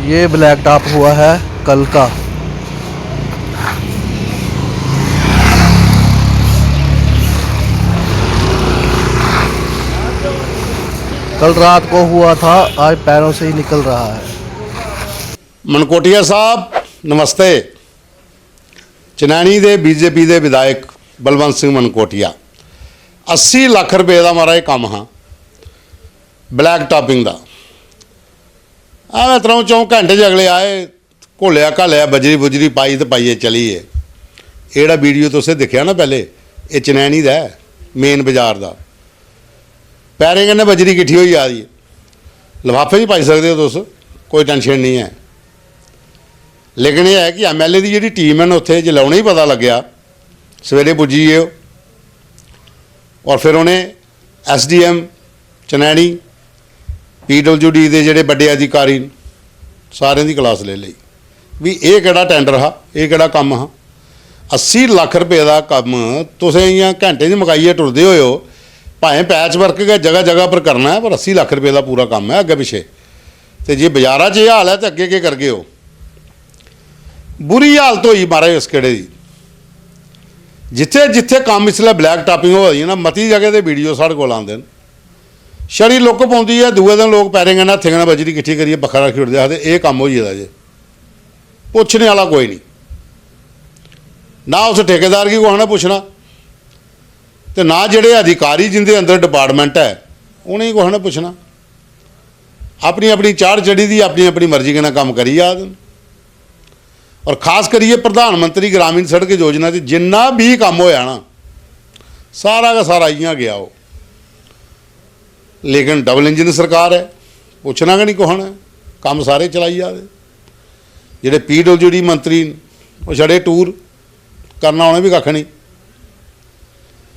ये black top हुआ है कल का। कल रात को हुआ था, आज पैरों से ही निकल रहा है। मनकोटिया साहब नमस्ते। चनैनी दे बीजेपी दे विधायक बलवंत सिंह मनकोटिया 80 लाख रुपए का मारा काम हाँ ब्लैक टॉपिंग का। मैं तरह 4 घंटे च अगले आए, घोलिया घालिया बजरी बुजरी पाई तो पाइए चलीए। ये वीडियो तुसें दिखा ना पहले, ये चनैनी का है, मेन बाजार का। पैरें कन्नै बजरी किट्ठी होई जा रही है, लिफाफे च पाई सकते हो तुस, कोई टेंशन नहीं है। लेकिन यह है कि MLA की जी टीम है ना उत्थे जिल्लै उ'नें ही पता लग्या, सवेरे पुज्जी गे और फिर उन्हें SDM चनैनी PWD के जोड़े बड़े अधिकारी सारे की क्लास ले ली भी ये किहड़ा टेंडर हा, ये किहड़ा काम हा। 80 लाख रुपए का काम तुसें इ'यां घंटे च मुकाइए टुरदे हो, भावें पैच वर्क गए जगह जगह पर करना है, पर 80 लाख रुपए का पूरा काम है अगे पिछे। तो जे बाजारा च यह हाल है तो अगे के करगे हो। बुरी हालत हुई महाराज इस केड़े की, जिथे जिथे काम इसलिए ब्लैक टॉपिंग हो रही है ना, मती जगह तो वीडियो साढ़े को आते हैं, छड़ी लुक पाँदी है। दूए दिन लोग पैरें कन्नै हत्थें कन्नै बजरी किट्ठी करिए बखरा रखी उड़ते, आखते ये काम हो जाता जे, पुछने वाला कोई नहीं ना, उस ठेकेदार की कुछ ना पुछना, तो ना जेडे अधिकारी जिंदे अंदर डिपार्टमेंट है उन्हें कुछ ना पुछना। अपनी अपनी चाड़ चढ़ी दी अपनी अपनी मर्जी के काम करी जा। और खास करिए प्रधानमंत्री ग्रामीण सड़क योजना से जिन्ना भी काम होया ना, सारा का सारा इं गया वो। लेकिन डबल इंजन सरकार है, पुछना कि नहीं कुछ है, काम सारे चलाई जा रहे। जोड़े PWD मंत्री वो छड़े टूर करना, उन्हें भी कख नहीं।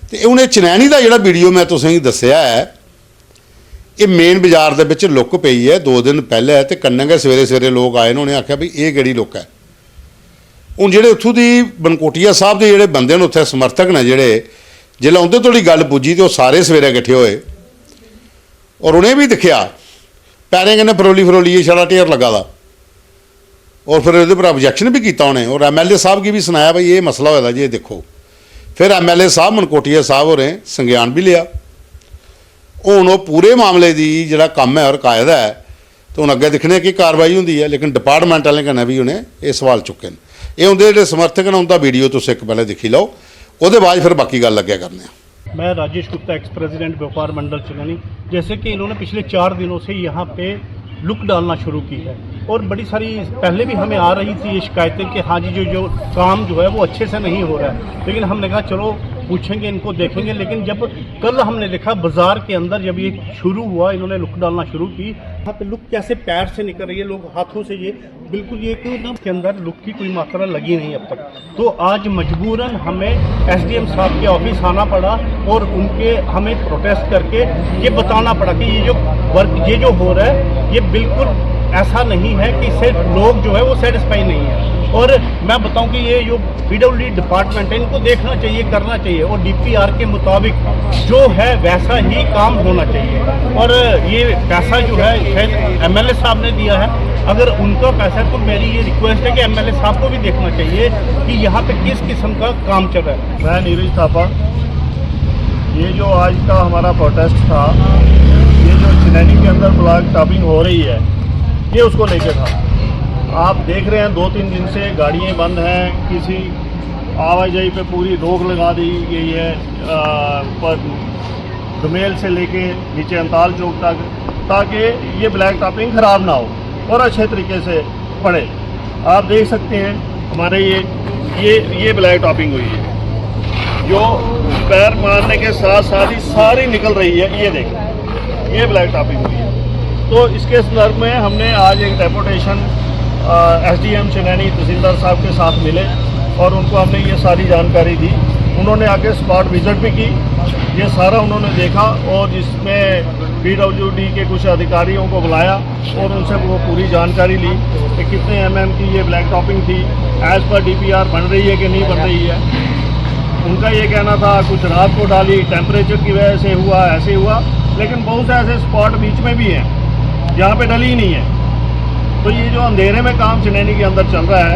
तो उन्हें चनैनी का जोड़ा वीडियो मैं तुसें दसिया है, ये मेन बाजार के विच लुक पई है 2 दिन पहले। तो कन्नै गै सवेरे सवेरे लोग आए, उन्होंने आख्या भी ये किहड़ी लुक है। हुण जिहड़े उत्थों दी बनकोटिया साहब के जोड़े बंदे ने उत्थे समर्थक ने जोड़े, जिल्लै उंदे तोड़ी गल पुज्जी तो सारे सवेरे इकट्ठे होए और उन्हें भी दिखा पैरें कन्नै फरोली फरोली छड़ा ढेर लगा दा। और फिर उहदे पर ऑब्जेक्शन भी किया उन्हें, और MLA साहब की भी सुनाया भाई ये मसला होया जी देखो। फिर MLA साहब मनकोटिया साहब होरें संज्ञान भी लिया। हुण वो पूरे मामले की जिहड़ा काम है और कायदा है, तो हुण अगे दिखने की कार्रवाई होंदी है। लेकिन डिपार्टमेंट वाले कन्नै भी उन्हें ये सवाल चुके हैं। ये उनके जो समर्थक ने उनका वीडियो तुसीं एक पहले देखी लो, उसके बाद फिर बाकी गल लग्या करने। मैं राजेश गुप्ता, एक्स प्रेसिडेंट व्यापार मंडल चनैनी। जैसे कि इन्होंने पिछले 4 दिनों से यहाँ पे लुक डालना शुरू की है, और बड़ी सारी पहले भी हमें आ रही थी ये शिकायतें कि हाँ जी जो काम जो है वो अच्छे से नहीं हो रहा है। लेकिन हमने कहा चलो पूछेंगे, इनको देखेंगे। लेकिन जब कल हमने देखा बाजार के अंदर जब ये शुरू हुआ, इन्होंने लुक डालना शुरू की, यहाँ पे लुक कैसे पैर से निकल रही है, लोग हाथों से ये बिल्कुल ये के अंदर लुक की कोई मात्रा लगी नहीं अब तक। तो आज मजबूरन हमें SDM साहब के ऑफिस आना पड़ा और उनके हमें प्रोटेस्ट करके ये बताना पड़ा कि ये जो वर्क ये जो हो रहा है ये बिल्कुल ऐसा नहीं है कि इससे लोग जो है वो सेटिस्फाई नहीं है। और मैं बताऊं कि ये जो PWD डिपार्टमेंट है इनको देखना चाहिए, करना चाहिए, और DPR के मुताबिक जो है वैसा ही काम होना चाहिए। और ये पैसा जो है शायद MLA साहब ने दिया है, अगर उनका पैसा है तो मेरी ये रिक्वेस्ट है कि MLA साहब को भी देखना चाहिए कि यहाँ पे किस किस्म का काम चल रहा है। मैं नीरज थापा। ये जो आज का हमारा प्रोटेस्ट था, ये जो चनैनी के अंदर ब्लैक टॉपिंग हो रही है, ये उसको लेके था। आप देख रहे हैं 2-3 दिन से गाड़ियाँ बंद हैं, किसी आवाजाही पे पूरी रोक लगा दी गई है, पर दुमेल से लेके नीचे अंताल चौक तक, ताकि ये ब्लैक टॉपिंग ख़राब ना हो और अच्छे तरीके से पड़े। आप देख सकते हैं हमारे ये ब्लैक टॉपिंग हुई है, जो पैर मारने के साथ साथ ही सारी निकल रही है। ये देखें, ये ब्लैक टॉपिंग हुई है। तो इसके संदर्भ में हमने आज एक डेपुटेशन SDM चनैनी तहसीलदार साहब के साथ मिले और उनको हमने ये सारी जानकारी दी। उन्होंने आके स्पॉट विजिट भी की, ये सारा उन्होंने देखा और जिसमें PWD के कुछ अधिकारियों को बुलाया और उनसे वो पूरी जानकारी ली कि कितने mm की ये ब्लैक टॉपिंग थी, एज़ पर DPR बन रही है कि नहीं बन रही है। उनका ये कहना था कुछ रात को डाली, टेम्परेचर की वजह से हुआ, ऐसे हुआ। लेकिन बहुत से ऐसे स्पॉट बीच में भी हैं जहाँ पे डली ही नहीं है। तो ये जो जो अंधेरे में काम चनैनी के अंदर चल रहा है,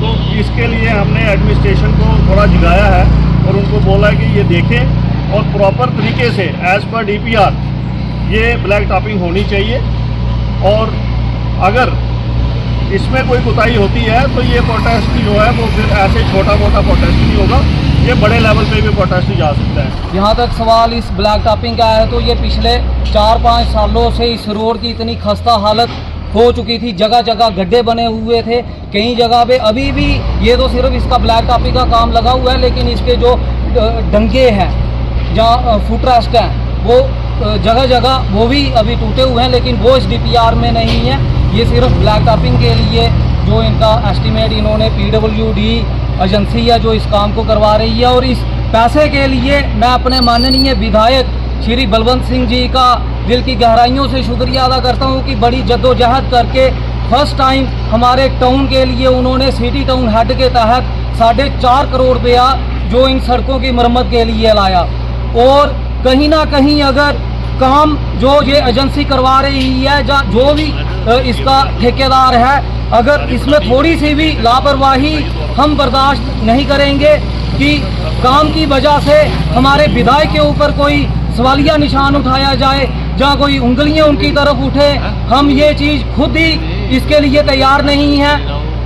तो इसके लिए हमने एडमिनिस्ट्रेशन को थोड़ा जगाया है और उनको बोला है कि ये देखें और प्रॉपर तरीके से एज़ पर DPR ये ब्लैक टॉपिंग होनी चाहिए। और अगर इसमें कोई कोताही होती है तो ये प्रोटेस्ट जो है वो फिर ऐसे छोटा मोटा प्रोटेस्ट नहीं होगा, ये बड़े लेवल पे भी प्रोटेस्ट जा सकता है। जहाँ तक सवाल इस ब्लैक टॉपिंग का है, तो ये पिछले 4-5 सालों से इस रोड की इतनी खस्ता हालत हो चुकी थी, जगह जगह गड्ढे बने हुए थे, कई जगह पे अभी भी ये तो सिर्फ इसका ब्लैक टॉपिंग का काम लगा हुआ है, लेकिन इसके जो डंगे हैं जहाँ फुट रेस्ट हैं वो जगह जगह वो भी अभी टूटे हुए हैं, लेकिन वो इस DPR में नहीं है। ये सिर्फ ब्लैक टॉपिंग के लिए जो इनका एस्टीमेट इन्होंने PWD एजेंसी है जो इस काम को करवा रही है, और इस पैसे के लिए मैं अपने माननीय विधायक श्री बलवंत सिंह जी का दिल की गहराइयों से शुक्रिया अदा करता हूं कि बड़ी जद्दोजहद करके फर्स्ट टाइम हमारे टाउन के लिए उन्होंने सिटी टाउन हेड के तहत 4.5 करोड़ रुपया जो इन सड़कों की मरम्मत के लिए लाया। और कहीं ना कहीं अगर काम जो ये एजेंसी करवा रही है या जो भी इसका ठेकेदार है, अगर इसमें थोड़ी सी भी लापरवाही हम बर्दाश्त नहीं करेंगे कि काम की वजह से हमारे विधायक के ऊपर कोई सवालिया निशान उठाया जाए या कोई उंगलियां उनकी तरफ उठे, हम ये चीज़ खुद ही इसके लिए तैयार नहीं है।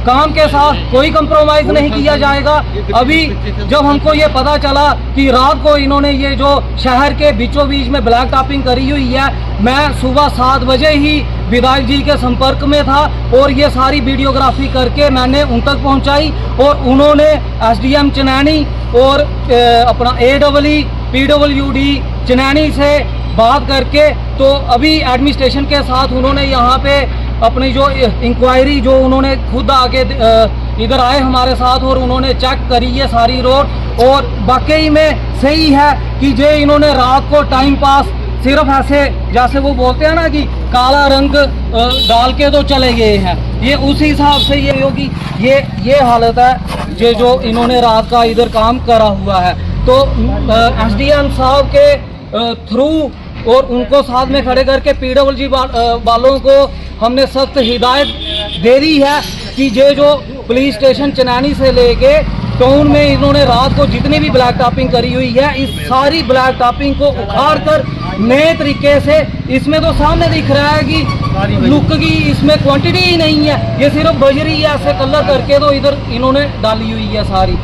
काम के साथ कोई कंप्रोमाइज़ नहीं किया जाएगा। अभी जब हमको ये पता चला कि रात को इन्होंने ये जो शहर के बीचों बीच में ब्लैक टॉपिंग करी हुई है, मैं सुबह 7 बजे ही विधायक जी के संपर्क में था और ये सारी वीडियोग्राफी करके मैंने उन तक पहुंचाई और उन्होंने SDM चनैनी और अपना AEE PWD चनैनी से बात करके तो अभी एडमिनिस्ट्रेशन के साथ उन्होंने यहाँ पे अपनी जो इंक्वायरी जो उन्होंने खुद आके इधर आए हमारे साथ और उन्होंने चेक करी है सारी रोड, और वाकई में सही है कि जे इन्होंने रात को टाइम पास सिर्फ ऐसे जैसे वो बोलते हैं ना कि काला रंग डाल के तो चले गए हैं, ये उसी हिसाब से ये होगी। ये हालत है ये जो इन्होंने रात का इधर काम करा हुआ है। तो SDM साहब के थ्रू और उनको साथ में खड़े करके PWD वालों को हमने सख्त हिदायत दे दी है कि ये जो पुलिस स्टेशन चनैनी से लेके टाउन में इन्होंने रात को जितनी भी ब्लैक टॉपिंग करी हुई है, इस सारी ब्लैक टॉपिंग को उखाड़ कर नए तरीके से, इसमें तो सामने दिख रहा है कि लुक की इसमें क्वांटिटी ही नहीं है, ये सिर्फ बजरी ऐसे कलर करके तो इधर इन्होंने डाली हुई है सारी।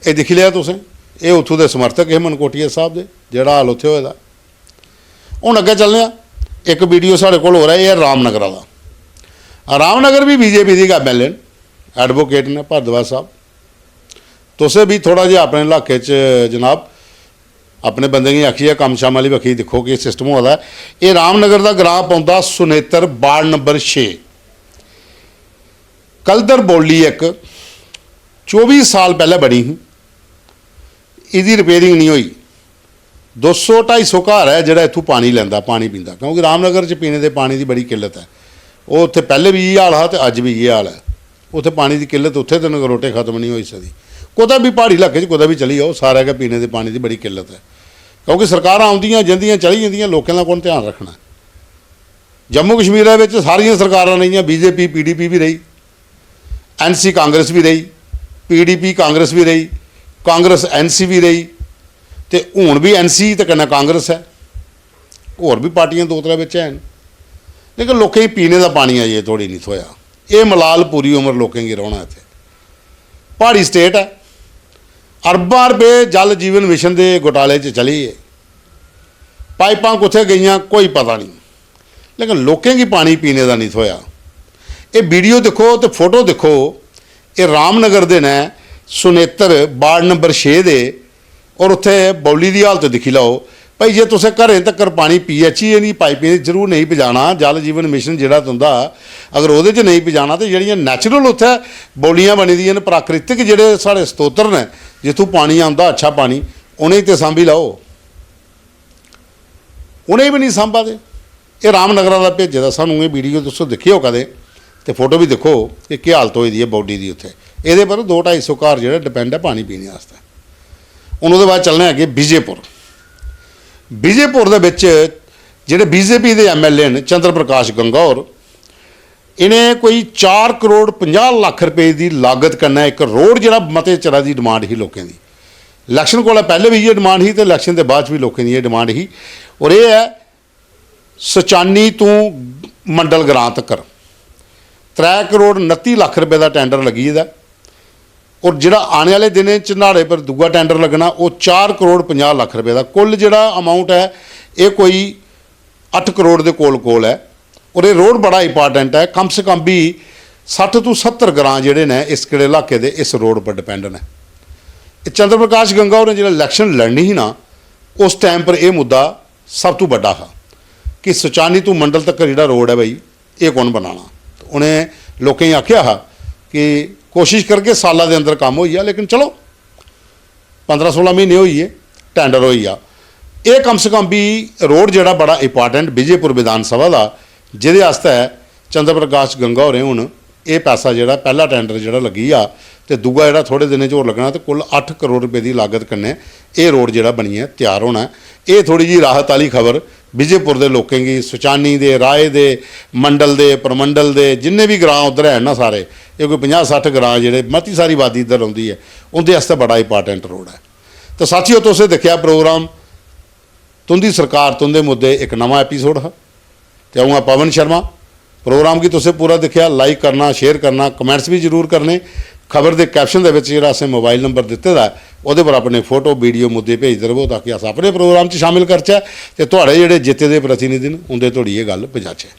ਇਹ ਦਿਖ ਲਿਆ ਤੁਸੀਂ, ਇਹ ਉੱਥੋਂ ਦੇ ਸਮਰਥਕ ਇਹ ਮਨਕੋਟੀਆ ਸਾਹਿਬ ਦੇ ਜਿਹੜਾ ਹਾਲ ਉੱਥੇ ਹੋਇਆ ਦਾ। ਹੁਣ ਅੱਗੇ ਚੱਲਦੇ ਆ, ਇੱਕ ਵੀਡੀਓ ਸਾਡੇ ਕੋਲ ਹੋ ਰਿਹਾ, ਇਹ ਰਾਮਨਗਰ ਦਾ। ਰਾਮਨਗਰ ਵੀ BJP ਦੀ MLA ਐਡਵੋਕੇਟ ਨੇ ਭਾਰਦਵਾਜ ਸਾਹਿਬ। ਤੁਸੀਂ ਵੀ ਥੋੜਾ ਜਿਹਾ ਆਪਣੇ ਇਲਾਕੇ 'ਚ ਜਨਾਬ ਆਪਣੇ ਬੰਦੇ ਦੀ ਆਖੀ ਹੈ ਕੰਮ ਸ਼ਾਮ ਵਾਲੀ ਵਖੀ ਦੇਖੋ ਕਿ ਸਿਸਟਮ ਹੋਦਾ। ਇਹ ਰਾਮਨਗਰ ਦਾ ਗ੍ਰਾਮ ਪਾਉਂਦਾ ਸੁਨੇਤਰ ਵਾਰਡ ਨੰਬਰ 6। ਕਲਦਰ ਬੋਲੀ ਇੱਕ 24 ਸਾਲ ਪਹਿਲਾਂ ਬਣੀ ਸੀ, ਇਹਦੀ ਰਿਪੇਅਰਿੰਗ ਨਹੀਂ ਹੋਈ। 200-250 ਘਰ ਹੈ ਜਿਹੜਾ ਇੱਥੋਂ ਪਾਣੀ ਲੈਂਦਾ ਪਾਣੀ ਪੀਂਦਾ, ਕਿਉਂਕਿ ਰਾਮਨਗਰ 'ਚ ਪੀਣੇ ਦੇ ਪਾਣੀ ਦੀ ਬੜੀ ਕਿੱਲਤ ਹੈ। ਉਹ ਉੱਥੇ ਪਹਿਲੇ ਵੀ ਇਹ ਹਾਲ ਹੈ ਅਤੇ ਅੱਜ ਵੀ ਇਹ ਹਾਲ ਹੈ। ਉੱਥੇ ਪਾਣੀ ਦੀ ਕਿੱਲਤ ਉੱਥੇ ਤਾਂ ਨਗਰੋਟੇ ਖਤਮ ਨਹੀਂ ਹੋਈ ਸਕਦੀ। कोदा भी पहाड़ी इलाके कोदा भी चली जाओ, सारे के पीने के पानी की बड़ी किल्लत है, क्योंकि सरकार आउंदियां जंदियां चली जांदियां, लोगों का कौन ध्यान रखना। जम्मू कश्मीर सारियां सरकारां रहियां, BJP PDP भी रही, NC कांग्रेस भी रही, PDP कांग्रेस भी रही, कांग्रेस NC भी रही, तो हुण भी NC तो कन्नै कांग्रेस है, होर भी पार्टियां 2-3 विच हैं, लेकिन लोकें पीने का पानी अजे थोड़ी नहीं थोया। ये मलाल पूरी उम्र लोकें की रौना इत्थे। पहाड़ी स्टेट है, अरबां रुपये जल जीवन मिशन के घोटाले चली है, पाइपां कुत्थे गईयां कोई पता नहीं, लेकिन लोकें की पानी पीने का नहीं थोया। ये वीडियो देखो तो फोटो देखो, ये रामनगर दे ने सुनेतर वार्ड नंबर 6 दे, और उत्थे बौली की हालत दिखी लो भाई। जे तुसें घरें तक पानी PHE नहीं पाइपें जरूर नहीं पजाना, जल जीवन मिशन जिहड़ा तुंदा अगर उहदे च नहीं पजाना तो जिहड़ियां नैचुरल उत्थे बौलियां बनी दियां ने, प्राकृतिक जिहड़े साढ़े स्तोत्र ने जित्थों पानी आउंदा अच्छा पानी, उनें ते सांभी लाओ, उनें भी नहीं सांभा दे। ये रामनगर का भेजे दा सानूं ये वीडियो तुसो देखियो कदे तो फोटो भी देखो कि क्या हालत होई दी है बॉडी की उत्थे। ये पर 200-250 घर जिहड़ा डिपेंड है पानी पीने वास्ते। हुण उहदे बाद चलने अगे विजयपुर। विजयपुर दे विच जिहड़े BJP के MLA ने चंद्र प्रकाश गंगौर, ਇਹਨੇ ਕੋਈ 4 ਕਰੋੜ 50 ਲੱਖ ਰੁਪਏ ਦੀ ਲਾਗਤ ਕਰਨਾ ਇੱਕ ਰੋਡ ਜਿਹੜਾ ਮਤੇ ਚਿਰਾਂ ਦੀ ਡਿਮਾਂਡ ਸੀ ਲੋਕਾਂ ਦੀ। ਇਲੈਕਸ਼ਨ ਕੋਲ ਪਹਿਲੇ ਵੀ ਇਹ ਡਿਮਾਂਡ ਸੀ ਤੇ ਇਲੈਕਸ਼ਨ ਦੇ ਬਾਅਦ ਵੀ ਲੋਕਾਂ ਦੀ ਇਹ ਡਿਮਾਂਡ ਸੀ। ਔਰ ਇਹ ਹੈ ਸੁਚਾਨੀ ਤੋਂ ਮੰਡਲ ਗਰਾਂ ਤੱਕ 3 ਕਰੋੜ 29 ਲੱਖ ਰੁਪਏ ਦਾ ਟੈਂਡਰ ਲੱਗੀ ਇਹਦਾ। ਔਰ ਜਿਹੜਾ ਆਉਣ ਵਾਲੇ ਦਿਨੇ ਝਨਾੜੇ ਪਰ ਦੂਆ ਟੈਂਡਰ ਲੱਗਣਾ ਉਹ 4 ਕਰੋੜ 50 ਲੱਖ ਰੁਪਏ ਦਾ। ਕੁੱਲ ਜਿਹੜਾ ਅਮਾਊਂਟ ਹੈ ਇਹ ਕੋਈ 8 ਕਰੋੜ ਦੇ ਕੋਲ ਹੈ। ਔਰ ਇਹ ਰੋਡ ਬੜਾ ਇੰਪਾਰਟੈਂਟ ਹੈ। ਕਮ ਸੇ ਕਮ ਵੀ 60 ਤੋਂ 70 ਗਰਾਂ ਜਿਹੜੇ ਨੇ ਇਸ ਕਿਹੜੇ ਇਲਾਕੇ ਦੇ ਇਸ ਰੋਡ ਪਰ ਡਿਪੈਂਡ ਨੇ। ਇਹ ਚੰਦਰ ਪ੍ਰਕਾਸ਼ ਗੰਗਾ ਉਹਨੇ ਜਿਹੜਾ ਇਲੈਕਸ਼ਨ ਲੜਨੀ ਸੀ ਨਾ ਉਸ ਟਾਈਮ ਪਰ ਇਹ ਮੁੱਦਾ ਸਭ ਤੋਂ ਵੱਡਾ ਹੈ ਕਿ ਸੁਚਾਨੀ ਤੋਂ ਮੰਡਲ ਤੱਕ ਜਿਹੜਾ ਰੋਡ ਹੈ ਬਈ ਇਹ ਕੌਣ ਬਣਾਉਣਾ। ਉਹਨੇ ਲੋਕਾਂ ਹੀ ਆਖਿਆ ਹੈ ਕਿ ਕੋਸ਼ਿਸ਼ ਕਰਕੇ ਸਾਲਾਂ ਦੇ ਅੰਦਰ ਕੰਮ ਹੋਈ ਆ, ਲੇਕਿਨ ਚਲੋ 15-16 ਮਹੀਨੇ ਹੋਈ ਹੈ ਟੈਂਡਰ ਹੋਈ ਆ। ਇਹ ਕਮ ਸੇ ਕਮ ਵੀ ਰੋਡ ਜਿਹੜਾ ਬੜਾ ਇੰਪਾਰਟੈਂਟ ਵਿਜੇਪੁਰ ਵਿਧਾਨ ਸਭਾ ਦਾ ਜਿਹਦੇ ਵਾਸਤੇ ਚੰਦਰ ਪ੍ਰਕਾਸ਼ ਗੰਗਾ ਹੋਰੇ ਹੁਣ ਇਹ ਪੈਸਾ ਜਿਹੜਾ ਪਹਿਲਾ ਟੈਂਡਰ ਜਿਹੜਾ ਲੱਗੀ ਆ ਤੇ ਦੂਆ ਜਿਹੜਾ ਥੋੜੇ ਦਿਨਾਂ 'ਚ ਹੋਰ ਲੱਗਣਾ ਤੇ ਕੁੱਲ 8 ਕਰੋੜ ਰੁਪਏ ਦੀ ਲਾਗਤ ਕਰਨੇ ਇਹ ਰੋਡ ਜਿਹੜਾ ਬਣੀ ਹੈ ਤਿਆਰ ਹੋਣਾ। ਇਹ ਥੋੜੀ ਜੀ ਰਾਹਤ ਵਾਲੀ ਖਬਰ ਵਿਜੇਪੁਰ ਦੇ ਲੋਕਾਂ ਦੀ, ਸੁਚਾਨੀ ਦੇ, ਰਾਏ ਦੇ, ਮੰਡਲ ਦੇ, ਪਰਮੰਡਲ ਦੇ ਜਿੰਨੇ ਵੀ ਗ੍ਰਾਂ ਉੱਧਰ ਹੈ ਨਾ ਸਾਰੇ, ਇਹ ਕੋਈ 50-60 ਗ੍ਰਾਂ ਜਿਹੜੇ ਮਤੀ ਸਾਰੀ ਆਬਾਦੀ ਇੱਧਰ ਆਉਂਦੀ ਹੈ ਉਹਦੇ ਵਾਸਤੇ ਬੜਾ ਇੰਪਾਰਟੈਂਟ ਰੋਡ ਹੈ। ਤਾਂ ਸਾਥੀਓ ਤੁਸੀਂ ਦੇਖਿਆ ਪ੍ਰੋਗਰਾਮ ਤੁੰਦੀ ਸਰਕਾਰ ਤੁੰਦੇ ਮੁੱਦੇ ਇੱਕ ਨਵਾਂ ਐਪੀਸੋਡ ਹੈ ਤੇ ਆਉਂਗਾ ਪਵਨ ਸ਼ਰਮਾ प्रोग्राम की तुसें पूरा दिखा, लाइक करना, शेयर करना, कमेंट्स भी जरूर करने। खबर के कैप्शन के असें मोबाइल नंबर दिते दा उहदे पर अपने फोटो वीडियो मुद्दे भेजते रहो ताकि अस अपने प्रोग्राम च शामिल करचै ते तुहाडे जिहड़े जिते दे प्रतिनिधि ने उंदे तोड़ी ये गल पहुँचाचै।